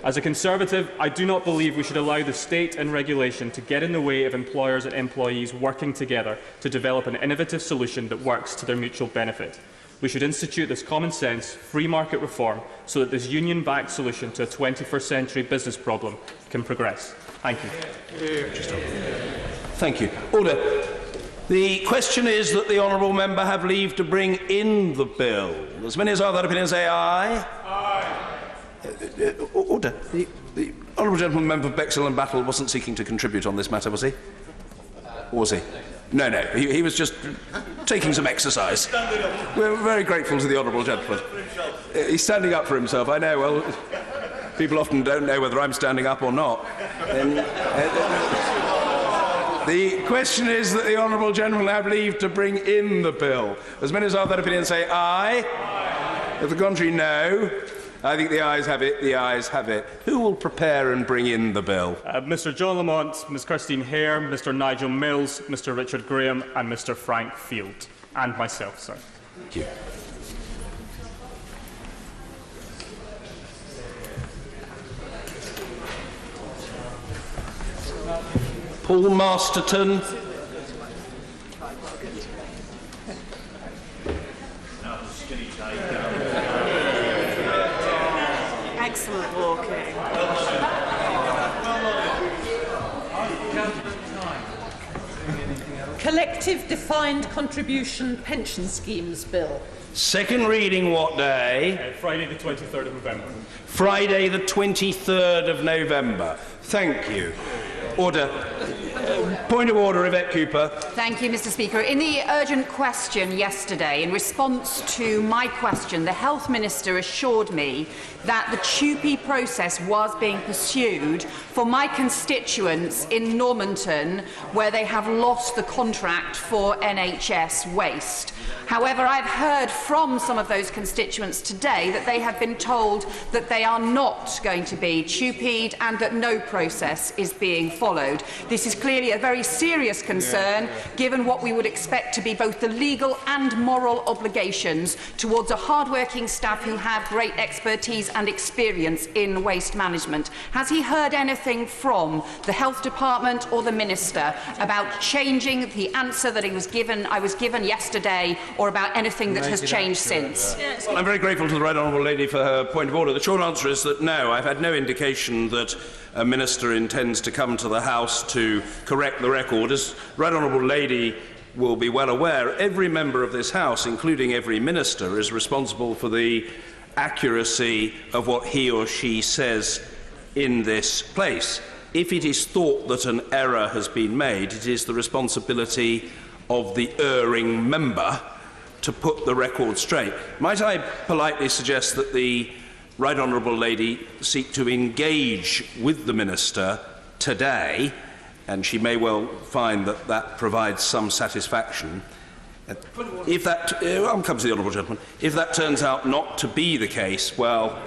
As a Conservative, I do not believe we should allow the state and regulation to get in the way of employers and employees working together to develop an innovative solution that works to their mutual benefit. We should institute this common-sense, free market reform so that this union-backed solution to a 21st century business problem can progress. Thank you. Thank you. Order. The question is that the honourable member have leave to bring in the bill. As many as are of that opinion say aye. Aye. Order. The honourable gentleman, member for Bexhill and Battle, wasn't seeking to contribute on this matter, was he? Or was he? No, no. He was just taking some exercise. We're very grateful to the honourable gentleman. He's standing up for himself. I know. Well, people often don't know whether I'm standing up or not. The question is that the honourable gentleman have leave to bring in the bill. As many as are of that opinion say aye. Aye. If the contrary, no. I think the ayes have it. The ayes have it. Who will prepare and bring in the bill? Mr John Lamont, Ms Christine Hare, Mr Nigel Mills, Mr Richard Graham and Mr Frank Field. And myself, sir. Thank you. Paul Masterton. Excellent walking. Collective Defined Contribution Pension Schemes Bill. Second reading what day? Friday the 23rd of November. Friday the 23rd of November. Thank you. Order. Point of order, Yvette Cooper. Thank you, Mr Speaker. In the urgent question yesterday, in response to my question, the Health Minister assured me that the TUPE process was being pursued for my constituents in Normanton, where they have lost the contract for NHS waste. However, I've heard from some of those constituents today that they have been told that they are not going to be TUPE'd and that no process is being followed. This is clearly a very serious concern, given what we would expect to be both the legal and moral obligations towards a hard-working staff who have great expertise and experience in waste management. Has he heard anything from the Health Department or the Minister about changing the answer that I was given yesterday, or about anything that has changed since? Well, I'm very grateful to the Right Honourable Lady for her point of order. The short answer is that no, I've had no indication that a Minister intends to come to the House to correct the record. As Right Honourable Lady will be well aware, every member of this House, including every Minister, is responsible for the accuracy of what he or she says in this place. If it is thought that an error has been made, it is the responsibility of the erring member to put the record straight. Might I politely suggest that the Right Honourable Lady seek to engage with the Minister today, and she may well find that that provides some satisfaction. If that, I'll come to the Honourable Gentleman. If that turns out not to be the case, well,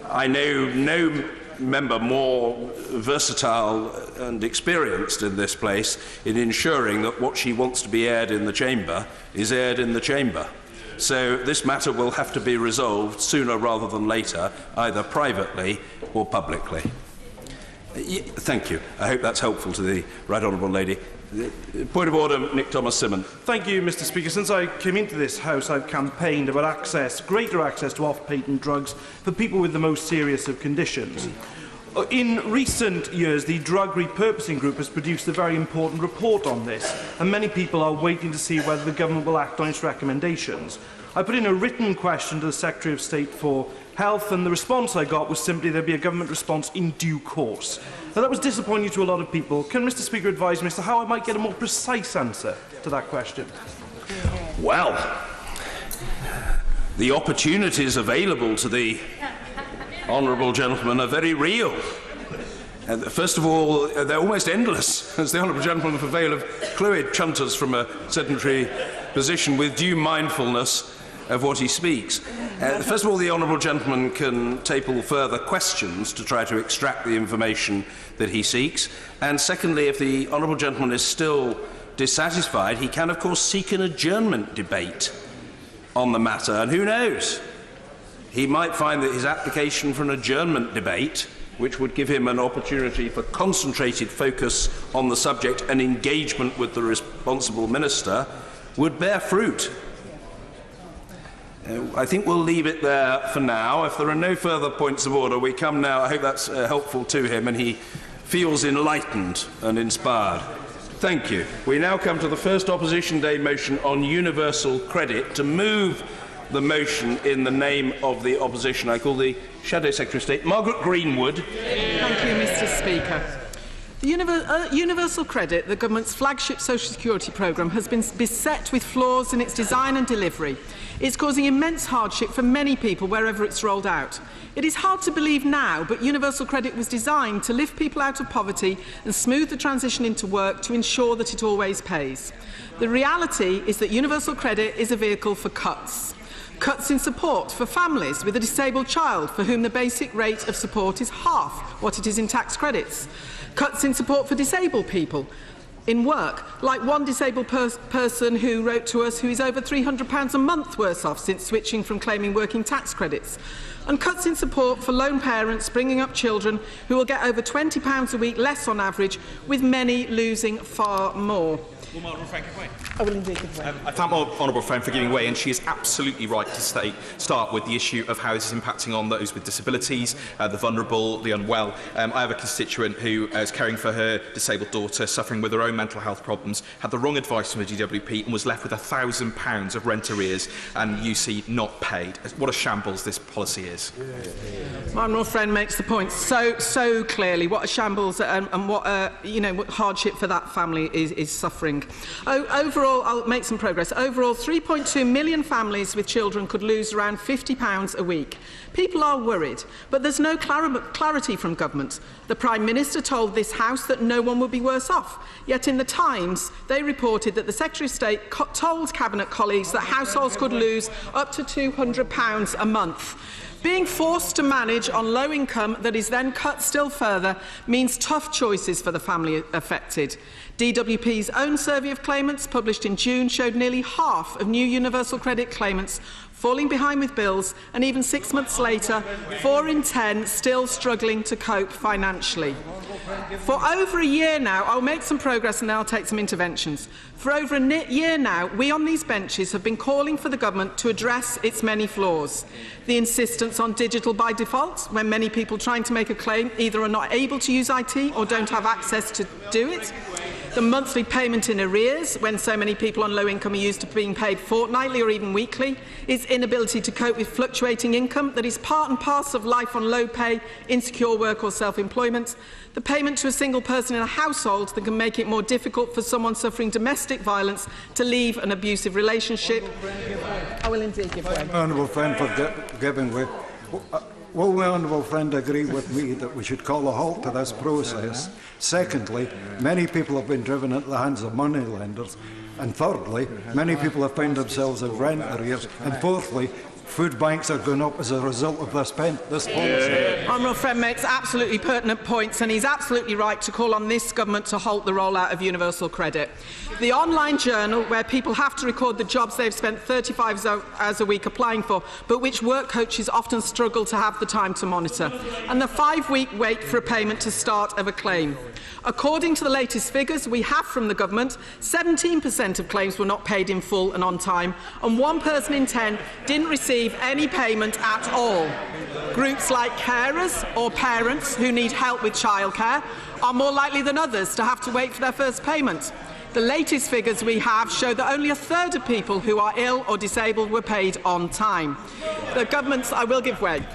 I know no member more versatile and experienced in this place in ensuring that what she wants to be aired in the chamber is aired in the chamber. So this matter will have to be resolved sooner rather than later, either privately or publicly. Thank you. I hope that's helpful to the Right Honourable Lady. Point of order, Nick Thomas-Simon. Thank you, Mr. Speaker. Since I came into this House, I've campaigned about greater access to off-patent drugs for people with the most serious of conditions. In recent years, the Drug Repurposing Group has produced a very important report on this, and many people are waiting to see whether the government will act on its recommendations. I put in a written question to the Secretary of State for Health, and the response I got was simply there'd be a government response in due course. Now, that was disappointing to a lot of people. Can Mr. Speaker advise me as to how I might get a more precise answer to that question? Well, the opportunities available to the honourable gentleman are very real. First of all, they're almost endless, as the honourable gentleman, for veil of Clwyd chunters from a sedentary position with due mindfulness of what he speaks. First of all, the honourable gentleman can table further questions to try to extract the information that he seeks. And secondly, if the honourable gentleman is still dissatisfied, he can, of course, seek an adjournment debate on the matter. And who knows? He might find that his application for an adjournment debate, which would give him an opportunity for concentrated focus on the subject and engagement with the responsible minister, would bear fruit. I think we'll leave it there for now. If there are no further points of order, we come now. I hope that's helpful to him and he feels enlightened and inspired. Thank you. We now come to the first Opposition Day motion on universal credit. To move the motion in the name of the opposition, I call the Shadow Secretary of State, Margaret Greenwood. Thank you, Mr. Speaker. The Universal Credit, the government's flagship social security programme, has been beset with flaws in its design and delivery. It's causing immense hardship for many people wherever it's rolled out. It is hard to believe now, but Universal Credit was designed to lift people out of poverty and smooth the transition into work to ensure that it always pays. The reality is that Universal Credit is a vehicle for cuts. Cuts in support for families with a disabled child for whom the basic rate of support is half what it is in tax credits. Cuts in support for disabled people in work, like one disabled person who wrote to us who is over £300 a month worse off since switching from claiming working tax credits. And cuts in support for lone parents bringing up children who will get over £20 a week less on average, with many losing far more. I will indeed give way. I thank my honourable friend for giving way, and she is absolutely right to start with the issue of how this is impacting on those with disabilities, the vulnerable, the unwell. I have a constituent who is caring for her disabled daughter, suffering with her own mental health problems, had the wrong advice from the DWP and was left with £1,000 of rent arrears and UC not paid. What a shambles this policy is. My honourable friend makes the point so clearly. What a shambles and what what hardship for that family is suffering. Overall, I'll make some progress. Overall, 3.2 million families with children could lose around £50 a week. People are worried, but there's no clarity from government. The Prime Minister told this House that no one would be worse off. Yet in the Times, they reported that the Secretary of State told Cabinet colleagues that households could lose up to £200 a month. Being forced to manage on low income that is then cut still further means tough choices for the family affected. DWP's own survey of claimants, published in June, showed nearly half of new universal credit claimants falling behind with bills, and even 6 months later, 4 in 10 still struggling to cope financially. For over a year now, I'll make some progress and then I'll take some interventions. For over a year now, we on these benches have been calling for the government to address its many flaws. The insistence on digital by default, when many people trying to make a claim either are not able to use IT or don't have access to do it. The monthly payment in arrears, when so many people on low income are used to being paid fortnightly or even weekly. Its inability to cope with fluctuating income that is part and parcel of life on low pay, insecure work or self-employment. The payment to a single person in a household that can make it more difficult for someone suffering domestic violence to leave an abusive relationship. I will indeed give way. Honourable friend for giving way. Will the honourable friend agree with me that we should call a halt to this process? Secondly, many people have been driven into the hands of moneylenders. And thirdly, many people have found themselves in rent arrears. And fourthly, food banks are going up as a result of this policy. Honourable friend makes absolutely pertinent points, and he's absolutely right to call on this government to halt the rollout of universal credit. The online journal, where people have to record the jobs they've spent 35 hours a week applying for, but which work coaches often struggle to have the time to monitor, and the 5-week wait for a payment to start of a claim. According to the latest figures we have from the government, 17% of claims were not paid in full and on time, and 1 person in 10 didn't receive any payment at all. Groups like carers or parents who need help with childcare are more likely than others to have to wait for their first payment. The latest figures we have show that only 1/3 of people who are ill or disabled were paid on time. The government's... I will give way.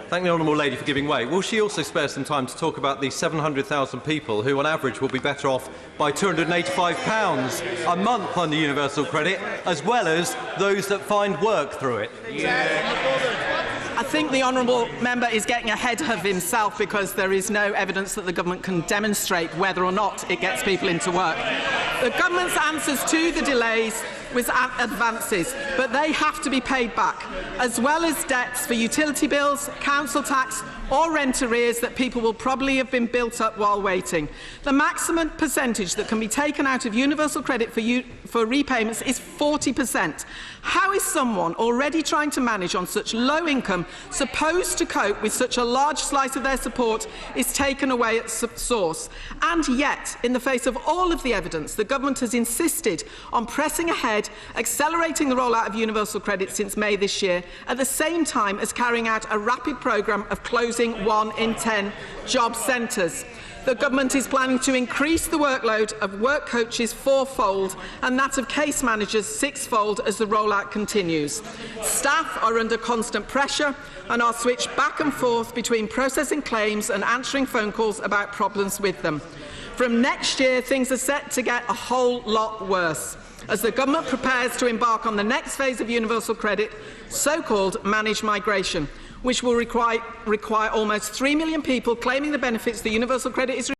Thank the honourable lady for giving way. Will she also spare some time to talk about the 700,000 people who, on average, will be better off by £285 a month under universal credit, as well as those that find work through it? I think the honourable member is getting ahead of himself, because there is no evidence that the government can demonstrate whether or not it gets people into work. The government's answers to the delays was advances, but they have to be paid back, as well as debts for utility bills, council tax or rent arrears that people will probably have been built up while waiting. The maximum percentage that can be taken out of universal credit for repayments is 40%. How is someone already trying to manage on such low income supposed to cope with such a large slice of their support is taken away at source? And yet, in the face of all of the evidence, the government has insisted on pressing ahead, accelerating the rollout of universal credit since May this year, at the same time as carrying out a rapid programme of closing 1 in 10 job centres. The government is planning to increase the workload of work coaches 4-fold and that of case managers 6-fold as the rollout continues. Staff are under constant pressure and are switched back and forth between processing claims and answering phone calls about problems with them. From next year, things are set to get a whole lot worse as the government prepares to embark on the next phase of universal credit, so-called managed migration, which will require almost 3 million people claiming the benefits the universal credit is